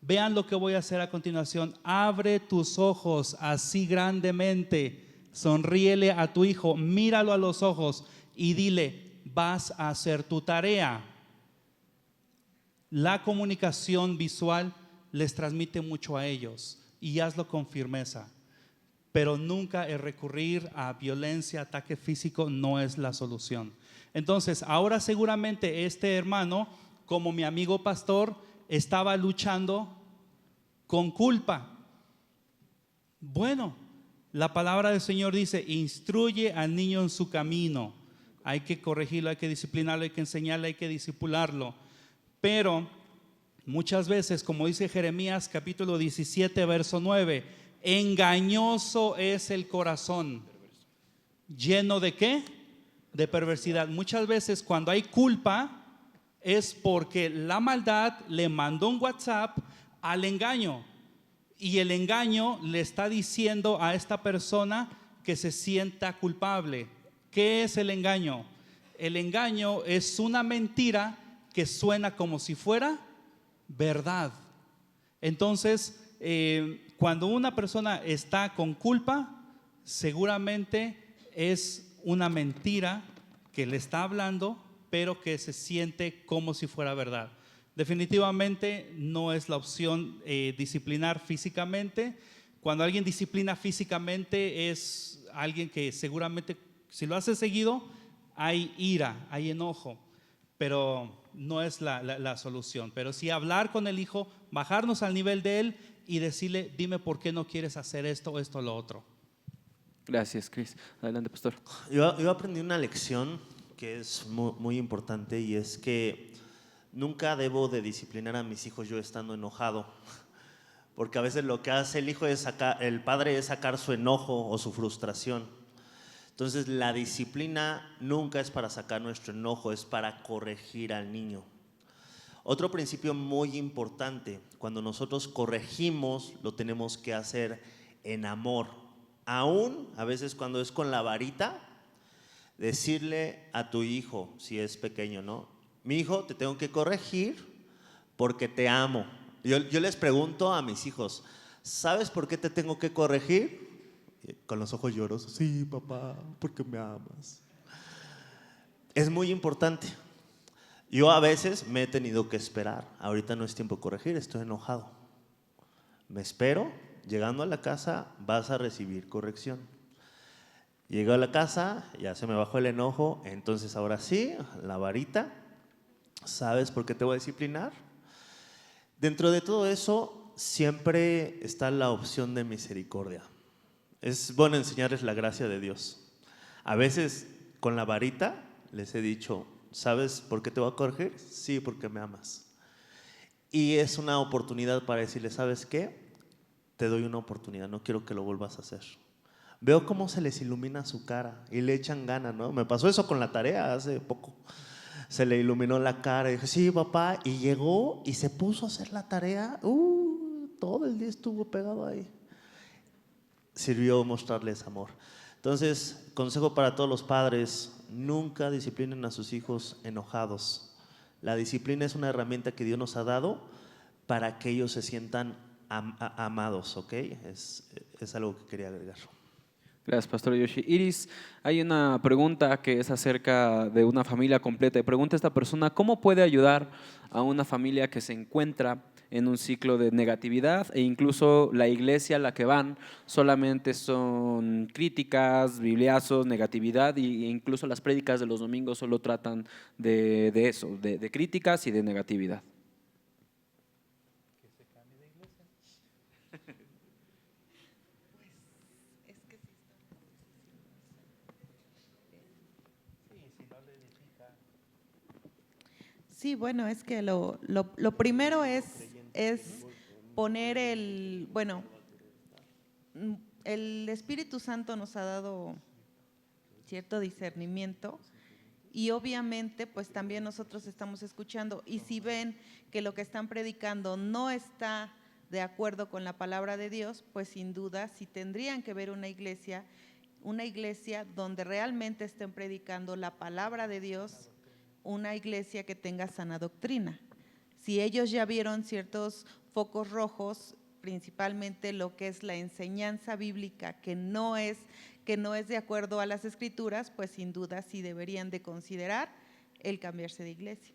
Vean lo que voy a hacer a continuación. Abre tus ojos así grandemente, sonríele a tu hijo, míralo a los ojos y dile: vas a hacer tu tarea. La comunicación visual les transmite mucho a ellos y hazlo con firmeza. Pero nunca el recurrir a violencia, ataque físico no es la solución. Entonces, ahora seguramente este hermano, como mi amigo pastor, estaba luchando con culpa. Bueno, la palabra del Señor dice: instruye al niño en su camino. Hay que corregirlo, hay que disciplinarlo, hay que enseñarle, hay que discipularlo. Pero muchas veces, como dice Jeremías capítulo 17, verso 9, engañoso es el corazón. ¿Lleno de qué? De perversidad. Muchas veces cuando hay culpa es porque la maldad le mandó un WhatsApp al engaño y el engaño le está diciendo a esta persona que se sienta culpable. ¿Qué es el engaño? El engaño es una mentira que suena como si fuera verdad. Entonces, cuando una persona está con culpa, seguramente es una mentira que le está hablando, pero que se siente como si fuera verdad. Definitivamente no es la opción disciplinar físicamente. Cuando alguien disciplina físicamente es alguien que seguramente, si lo hace seguido, hay ira, hay enojo, pero no es la solución. Pero sí hablar con el hijo, bajarnos al nivel de él y decirle: dime por qué no quieres hacer esto, lo otro. Gracias, Cris. Adelante, pastor. Yo aprendí una lección que es muy importante, y es que nunca debo de disciplinar a mis hijos yo estando enojado, porque a veces lo que hace el padre es sacar su enojo o su frustración. Entonces la disciplina nunca es para sacar nuestro enojo, es para corregir al niño. Otro principio muy importante: cuando nosotros corregimos, lo tenemos que hacer en amor. Aún a veces cuando es con la varita, decirle a tu hijo, si es pequeño, ¿no? Mi hijo, te tengo que corregir porque te amo. Yo les pregunto a mis hijos, ¿sabes por qué te tengo que corregir? Con los ojos llorosos, sí, papá, porque me amas. Es muy importante. Yo a veces me he tenido que esperar. Ahorita no es tiempo de corregir, estoy enojado. Me espero, llegando a la casa vas a recibir corrección. Llego a la casa, ya se me bajó el enojo, entonces ahora sí, la varita. ¿Sabes por qué te voy a disciplinar? Dentro de todo eso siempre está la opción de misericordia. Es bueno enseñarles la gracia de Dios. A veces con la varita les he dicho, ¿sabes por qué te voy a corregir? Sí, porque me amas. Y es una oportunidad para decirle, ¿sabes qué? Te doy una oportunidad, no quiero que lo vuelvas a hacer. Veo cómo se les ilumina su cara y le echan ganas, ¿no? Me pasó eso con la tarea hace poco. Se le iluminó la cara y dije, sí, papá. Y llegó y se puso a hacer la tarea. Todo el día estuvo pegado ahí. Sirvió mostrarles amor. Entonces, consejo para todos los padres: nunca disciplinen a sus hijos enojados. La disciplina es una herramienta que Dios nos ha dado para que ellos se sientan amados, ¿ok? Es algo que quería agregar. Gracias, pastor Yoshi. Iris, hay una pregunta que es acerca de una familia completa. Y pregunta esta persona, ¿cómo puede ayudar a una familia que se encuentra en un ciclo de negatividad e incluso la iglesia a la que van solamente son críticas, bibliazos, negatividad, e incluso las prédicas de los domingos solo tratan de eso, de críticas y de negatividad? Sí, bueno, es que lo primero es poner el Espíritu Santo nos ha dado cierto discernimiento, y obviamente pues también nosotros estamos escuchando, y si ven que lo que están predicando no está de acuerdo con la palabra de Dios, pues sin duda sí tendrían que ver una iglesia donde realmente estén predicando la palabra de Dios, una iglesia que tenga sana doctrina. Si ellos ya vieron ciertos focos rojos, principalmente lo que es la enseñanza bíblica, que no es de acuerdo a las escrituras, pues sin duda sí deberían de considerar el cambiarse de iglesia.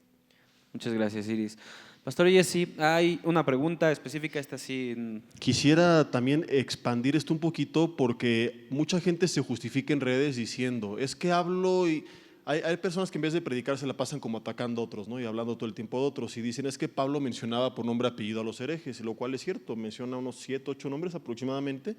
Muchas gracias, Iris. Pastor Jesse, hay una pregunta específica, esta sí. Quisiera también expandir esto un poquito, porque mucha gente se justifica en redes diciendo, es que hablo y… Hay personas que en vez de predicar se la pasan como atacando a otros, ¿no? Y hablando todo el tiempo de otros, y dicen, es que Pablo mencionaba por nombre y apellido a los herejes, lo cual es cierto, menciona unos 7, 8 nombres aproximadamente,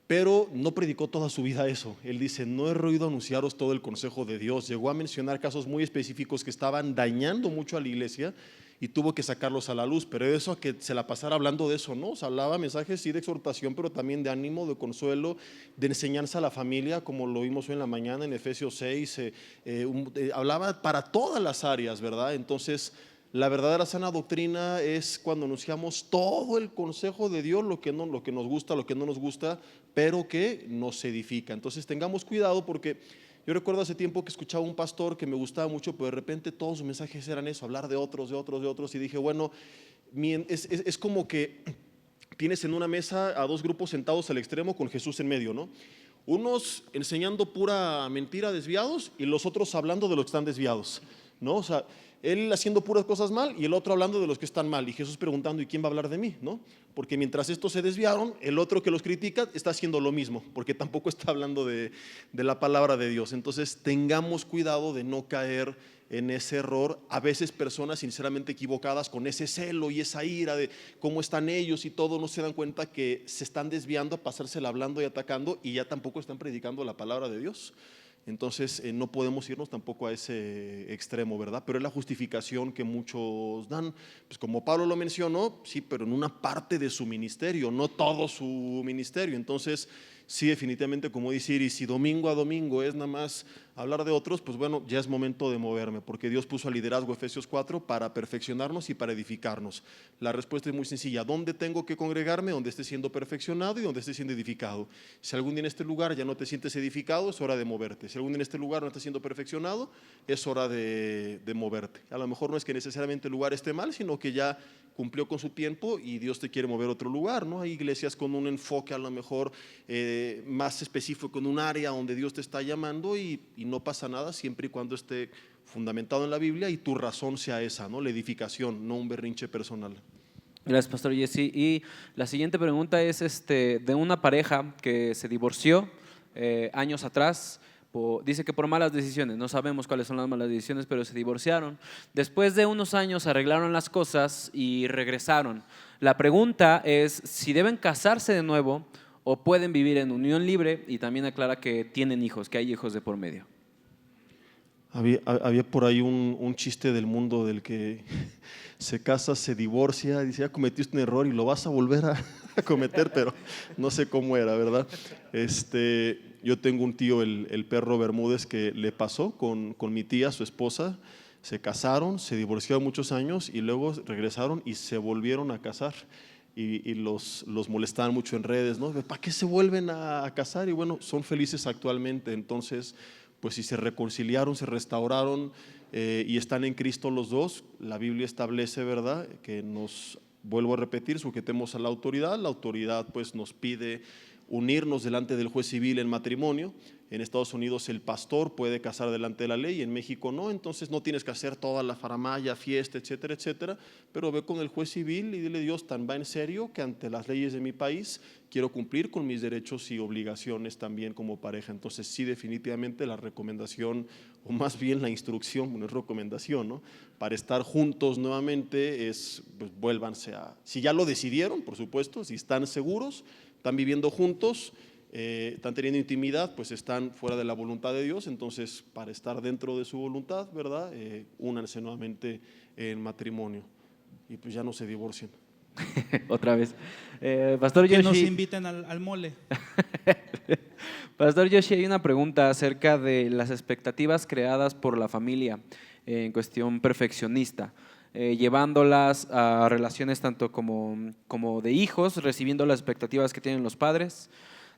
pero no predicó toda su vida eso. Él dice, no he oído anunciaros todo el consejo de Dios. Llegó a mencionar casos muy específicos que estaban dañando mucho a la iglesia y tuvo que sacarlos a la luz, pero eso, a que se la pasara hablando de eso, ¿no? O sea, hablaba mensajes sí de exhortación, pero también de ánimo, de consuelo, de enseñanza a la familia, como lo vimos hoy en la mañana en Efesios 6, hablaba para todas las áreas, ¿verdad? Entonces, la verdadera sana doctrina es cuando anunciamos todo el consejo de Dios, lo que nos gusta, lo que no nos gusta, pero que nos edifica. Entonces tengamos cuidado, porque yo recuerdo hace tiempo que escuchaba un pastor que me gustaba mucho, pero de repente todos sus mensajes eran eso, hablar de otros, y dije, bueno, es como que tienes en una mesa a dos grupos sentados al extremo con Jesús en medio, ¿no? Unos enseñando pura mentira, desviados, y los otros hablando de los que están desviados, ¿no? O sea, él haciendo puras cosas mal y el otro hablando de los que están mal, y Jesús preguntando, ¿y quién va a hablar de mí? ¿No? Porque mientras estos se desviaron, el otro que los critica está haciendo lo mismo, porque tampoco está hablando de la palabra de Dios. Entonces tengamos cuidado de no caer en ese error, a veces personas sinceramente equivocadas con ese celo y esa ira de cómo están ellos y todo, no se dan cuenta que se están desviando a pasársela hablando y atacando y ya tampoco están predicando la palabra de Dios. Entonces no podemos irnos tampoco a ese extremo, ¿verdad? Pero es la justificación que muchos dan. Pues como Pablo lo mencionó, sí, pero en una parte de su ministerio, no todo su ministerio. Entonces, sí, definitivamente, como decir, y si domingo a domingo es nada más hablar de otros, pues bueno, ya es momento de moverme, porque Dios puso al liderazgo, Efesios 4, para perfeccionarnos y para edificarnos. La respuesta es muy sencilla: ¿dónde tengo que congregarme? Donde esté siendo perfeccionado y donde esté siendo edificado. Si algún día en este lugar ya no te sientes edificado, es hora de moverte. Si algún día en este lugar no estás siendo perfeccionado, es hora de moverte. A lo mejor no es que necesariamente el lugar esté mal, sino que ya cumplió con su tiempo y Dios te quiere mover a otro lugar, ¿no? Hay iglesias con un enfoque a lo mejor más específico, con un área donde Dios te está llamando y no pasa nada siempre y cuando esté fundamentado en la Biblia y tu razón sea esa, ¿no? La edificación, no un berrinche personal. Gracias, Pastor Jesse. Y la siguiente pregunta es de una pareja que se divorció años atrás. Dice que por malas decisiones, no sabemos cuáles son las malas decisiones, pero se divorciaron. Después de unos años arreglaron las cosas y regresaron. La pregunta es si deben casarse de nuevo o pueden vivir en unión libre, y también aclara que tienen hijos, que hay hijos de por medio. Había por ahí un chiste del mundo del que se casa, se divorcia, dice: ya cometiste un error y lo vas a volver a cometer, pero no sé cómo era, ¿verdad? Yo tengo un tío, el perro Bermúdez, que le pasó con mi tía, su esposa. Se casaron, se divorciaron muchos años y luego regresaron y se volvieron a casar. Y los molestaban mucho en redes, ¿no? ¿Para qué se vuelven a casar? Y bueno, son felices actualmente. Entonces, pues si se reconciliaron, se restauraron y están en Cristo los dos, la Biblia establece, ¿verdad?, que vuelvo a repetir, sujetemos a la autoridad pues nos pide unirnos delante del juez civil en matrimonio. En Estados Unidos el pastor puede casar delante de la ley, en México no, entonces no tienes que hacer toda la faramaya, fiesta, etcétera, etcétera, pero ve con el juez civil y dile: Dios, tan va en serio que ante las leyes de mi país quiero cumplir con mis derechos y obligaciones también como pareja. Entonces sí, definitivamente la recomendación, o más bien la instrucción, no es recomendación, ¿no?, para estar juntos nuevamente es, pues vuélvanse si ya lo decidieron, por supuesto, si están seguros, están viviendo juntos, están teniendo intimidad, pues están fuera de la voluntad de Dios. Entonces, para estar dentro de su voluntad, ¿verdad?, únanse nuevamente en matrimonio y pues ya no se divorcien. Otra vez. Pastor Que Yoshi, nos inviten al mole. Pastor Yoshi, hay una pregunta acerca de las expectativas creadas por la familia en cuestión perfeccionista, llevándolas a relaciones tanto como de hijos, recibiendo las expectativas que tienen los padres,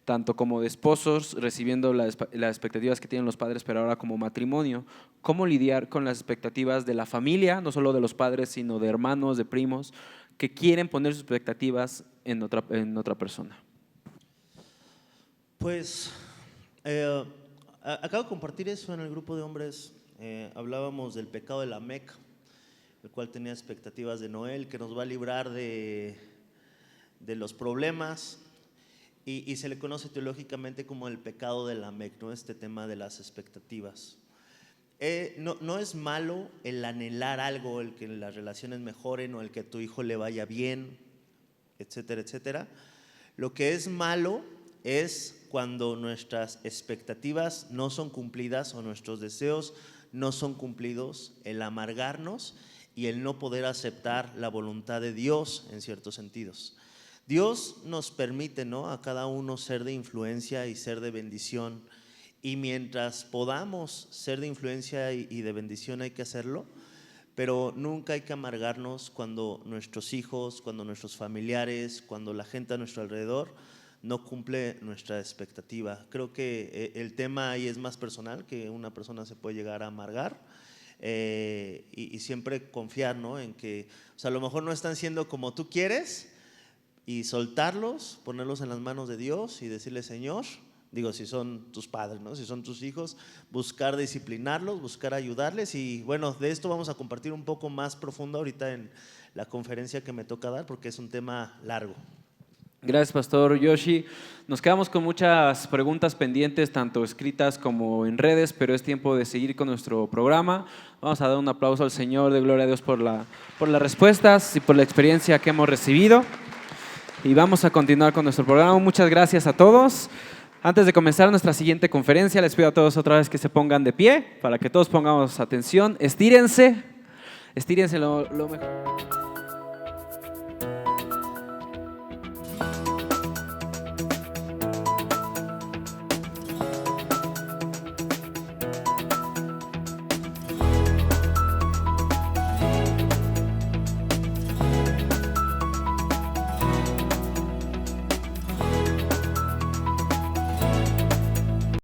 tanto como de esposos, recibiendo las expectativas que tienen los padres, pero ahora como matrimonio. ¿Cómo lidiar con las expectativas de la familia, no solo de los padres, sino de hermanos, de primos, que quieren poner sus expectativas en otra persona? Pues acabo de compartir eso en el grupo de hombres. Hablábamos del pecado de Lamec, el cual tenía expectativas de Noé, que nos va a librar de los problemas, y se le conoce teológicamente como el pecado de Lamec, ¿no?, este tema de las expectativas. No es malo el anhelar algo, el que las relaciones mejoren o el que a tu hijo le vaya bien, etcétera, etcétera. Lo que es malo es cuando nuestras expectativas no son cumplidas o nuestros deseos no son cumplidos, el amargarnos y el no poder aceptar la voluntad de Dios en ciertos sentidos. Dios nos permite, ¿no?, a cada uno ser de influencia y ser de bendición, y mientras podamos ser de influencia y de bendición hay que hacerlo, pero nunca hay que amargarnos cuando nuestros hijos, cuando nuestros familiares, cuando la gente a nuestro alrededor no cumple nuestra expectativa. Creo que el tema ahí es más personal, que una persona se puede llegar a amargar, y siempre confiar, ¿no?, en que, o sea, a lo mejor no están siendo como tú quieres, y soltarlos, ponerlos en las manos de Dios y decirle: Señor, digo, si son tus padres, ¿no?, si son tus hijos, buscar disciplinarlos, buscar ayudarles. Y bueno, de esto vamos a compartir un poco más profundo ahorita en la conferencia que me toca dar, porque es un tema largo. Gracias, Pastor Yoshi. Nos quedamos con muchas preguntas pendientes, tanto escritas como en redes, pero es tiempo de seguir con nuestro programa. Vamos a dar un aplauso al Señor, de gloria a Dios por las respuestas y por la experiencia que hemos recibido. Y vamos a continuar con nuestro programa. Muchas gracias a todos. Antes de comenzar nuestra siguiente conferencia, les pido a todos otra vez que se pongan de pie para que todos pongamos atención. Estírense lo mejor.